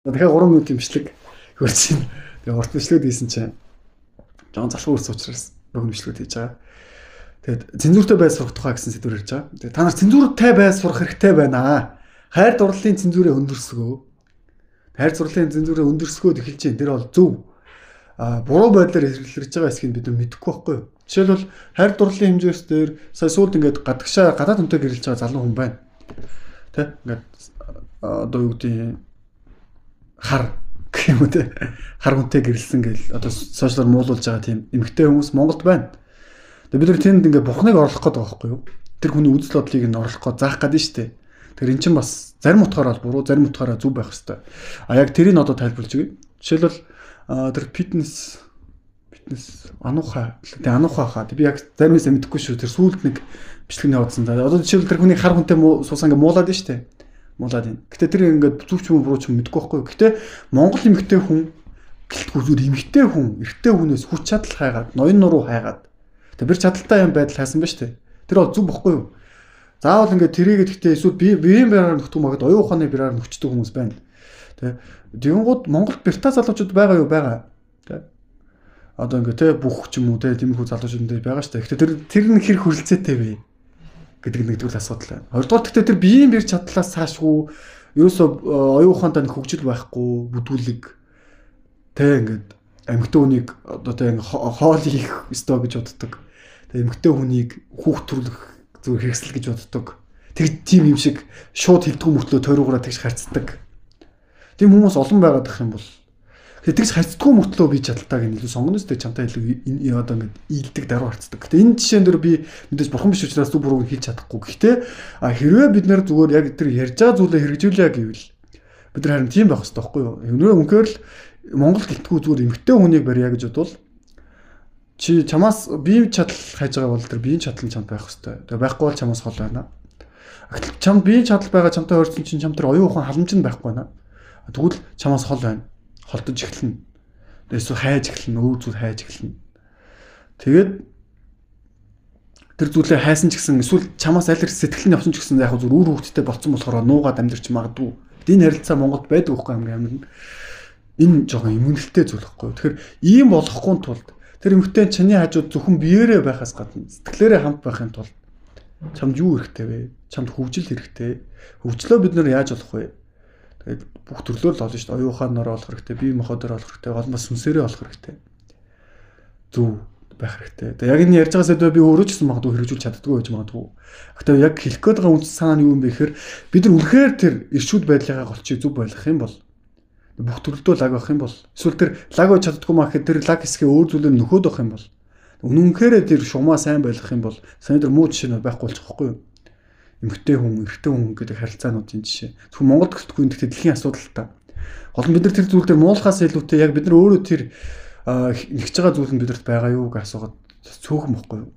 Тэгэхээр 3 минутын бичлэг хөрчин. Тэгээ урт бичлэг хийсэн чинь жоон залхуу өрс учраас богино бичлэг хийж байгаа. Тэгээд цензуртай байр сурах тухай гэсэн сэдвээр ярьж байгаа. Тэгээд та нар цензуртай байр сурах хэрэгтэй байна аа. Хайр дурлалын цензурыг өндөрсгөө. Хайр дурлалын цензурыг өндөрсгөөд эхэлж байна. Тэр бол зөв. Буруу байдлаар хэрэглэж байгаа эсхийг бид мэдэхгүй байхгүй юу? Жишээлбэл хайр дурлалын хэмжээс дээр сая сүүлд ингээд гадагшаа гадаад хүнтэй гэрэлж байгаа залуу хүн байна. Тэ? Ингээд одоо юу гэдэг хар гэх юм уу те хар хүнтэй гэрэлсэн гэл одоо сошиалар муулуулж байгаа тийм эмэгтэй хүмүүс Монголд байна. Тэгээ бид нар тэнд ингээ бухныг оруулах гээд байгаа байхгүй юу? Тэр хүний үзэл бодлыг нь оруулах гээд заах гээд нь штэ. Тэгэхээр эн чинь бас зарим утгаараа буруу, зарим утгаараа зөв байх хэвээр. Яг тэрийг одоо тайлбарлаж өгье. Жишээлбэл тэр фитнес ануухай хаа. Би яг зарим хэсэг мэдэхгүй шүү. Тэр сүүлд нэг бичлэг наваадсан. Одоо жишээлбэл тэр хүний хар хүнтэй суусаа ингээ муулаад нь штэ. Муулаад юм. Гэтэ тэр ингээд зүвч юм буруу ч юм мэдэхгүй байхгүй юу. Гэтэ Монгол эмэгтэй хүн гэлтгүй зүгээр эмэгтэй хүн, эрэгтэй хүнээс хүч чадал хайгаад, ноён нуруу хайгаад. Тэгээ бэр чадaltaй юм байдал хайсан ба штэ. Тэр бол зүв бохгүй юу. Заавал ингээд тэрийгээ гэхдээ эсвэл биеийн бэрээр нөхдөг магад оюун ухааны бэрээр нөхчдөг хүмүүс байна. Тэгээ тэгэнгүүт Монголд бэртаа залуучууд байгаа юу байгаа. Тэгээ одоо ингээд те бүх ч юм уу те тиймэрхүү залуучууд дээр байгаа штэ. Гэтэ тэр нь хэр хөрөлцөөтэй вэ гэдэг нэгдүгээр асуудал байна. Хоёрдугаар гэхдээ тэр биеийн бэр чадлаас цаашгүй ерөөсөө оюун ухаантай хөгжил байхгүй бүдүүлэг тэ ингээд эмэгтэй хүнийг одоо тэ хоол хийх ёстой гэж боддог. Тэ эмэгтэй хүнийг хүүхд төрүүлэх зөв хэрэгсэл гэж боддог. Тэг тийм юм шиг шууд хилдэггүй мөртлөө тойруугаараа тэгж харцдаг. Тийм хүмүүс олон байгаад их юм бол тэгж харцдаггүй мөртлөө би чадалтайг нь илүү сонгоноос тэг чамтай илүү одоо ингээд ийдэг даруй харцдаг. Гэтэ энэ жишээн дээр би мэдээж бурхан биш учраас зүг бурууг хийж чадахгүй. Гэхдээ хэрвээ бид нэр зүгээр яг тэр ярьж байгаа зүйлээ хэрэгжүүлээ гэвэл бид нар харин тийм байх хэрэгтэй байхгүй юу? Өнөө үнээр л Монгол гэлтгүү зүгээр эмгтэй хүнийг барья гэж бодвол чи чамаас биеийн чадал хайж байгаа бол тэр биеийн чадал нь чамд байх хэрэгтэй. Тэгээ байхгүй бол чамаас хол байна. Чамд биеийн чадал байгаа чамтай ойрсон чинь чам тэр оюун ухаан халамж нь байхгүй байна. Тэгвэл чамаас хол байна. Холдож эхэлнэ. Эсвэл хайж эхэлнэ, өөр зүйл хайж эхэлнэ. Тэгээд тэр зүйлээ хайсан ч гэсэн эсвэл чамаас аль сэтгэл нь явсан ч гэсэн яг зүр үр хөвгттэй болцсон болохоор нуугаад амьдэрч магадгүй. Энэ харилцаа Монголд байдаг байхгүй хамгийн амин. Энэ жоохон эмгэнэлтэй зүйл байхгүй. Тэгэхээр ийм болохгүй тулд тэр эмгтэн чиний хажууд зөвхөн биеэрээ байхаас гадна сэтгэлээрээ хамт байхын тулд чамд юу хэрэгтэй вэ? Чамд хөгжил хэрэгтэй. Хөгжлөө бид нэр яаж олох вэ? Тэгээд бүх төрлөөр л олно шүү дээ. Оюун ухаанаар олох хэрэгтэй, бие махбодоор олох хэрэгтэй, гол бас сүнсээрээ олох хэрэгтэй. Зөв байх хэрэгтэй. Тэгээд яг энэ ярьж байгаа сэдвээ би өөрөө ч гэсэн магадгүй хэрэгжүүлж чаддгүй байж магадгүй. Гэхдээ яг хэлэх гээд байгаа үндсэн санаа нь юу юм бэ гэхээр бид нар үнэхээр тэр иршүүд байдлынхаа голчийг зөв байлгах юм бол бүх төрлөө лаг авах юм бол эсвэл тэр лаг авч чаддгүй маа гэхэд тэр лаг хэсгээ өөр зүйлээр нөхөд авах юм бол үнэнхээр тэр шугамаа сайн байлгах юм бол сайн тэр муу жишээ нь байхгүй болчих واخгүй юу? Эмэгтэй хүн, эрэгтэй хүн гэдэг харилцаануудын жишээ. Зөвхөн Монгол гэлтгүй энэ дэлхийн асуудал та. Гол нь бид нар тэр зүйл дээр муулахаас илүүтэй яг бид нар өөрөө тэр нэгж байгаа зүйл нь бидэрт байгаа юу гэж асуугаад цөөхөн бохгүй юу?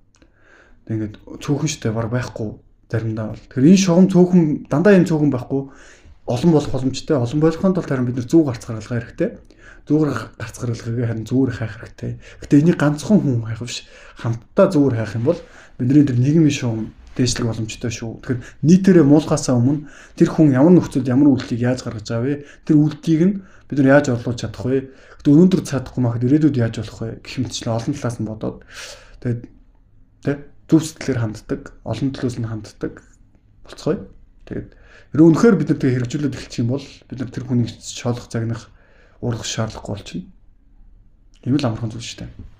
Ингээд цөөхөн штэ баг байхгүй заримдаа бол. Тэгэхээр энэ шугам цөөхөн дандаа юм цөөхөн байхгүй олон болох боломжтой. Олон болохын тулд харин бид нар зүг гарц гаргалгаа хэрэгтэй. Зүгээр гарц гаргалгаагаа харин зүгээр хайх хэрэгтэй. Гэтэ энийг ганцхан хүн хайх биш. Хамтдаа зүгээр хайх юм бол бидний тэр нийгмийн шугам дээшлэх боломжтой шүү. Тэгэхээр нийтээрээ муулахаасаа өмнө тэр хүн ямар нөхцөлд ямар үйлдэлийг яаж гаргаж байгаа вэ? Тэр үйлдэлийг нь бид нар яаж орлуулж чадах вэ? Гэтэ өнөөдөр чадахгүй махад ирээдүйд яаж болох вэ? Гэх мэтчлэн олон талаас нь бодоод тэгээд зөв сэтгэлээр ханддаг, олон төлөөс нь ханддаг болцгоё. Тэгээд ерөө үнэхээр бид нар тэгээ хэрэгжүүлээд эхэлчих юм бол бид нар тэр хүнийг шоолох загнах урах шаардлагагүй болчихно. Ийм л амархан зүйл шүү дээ.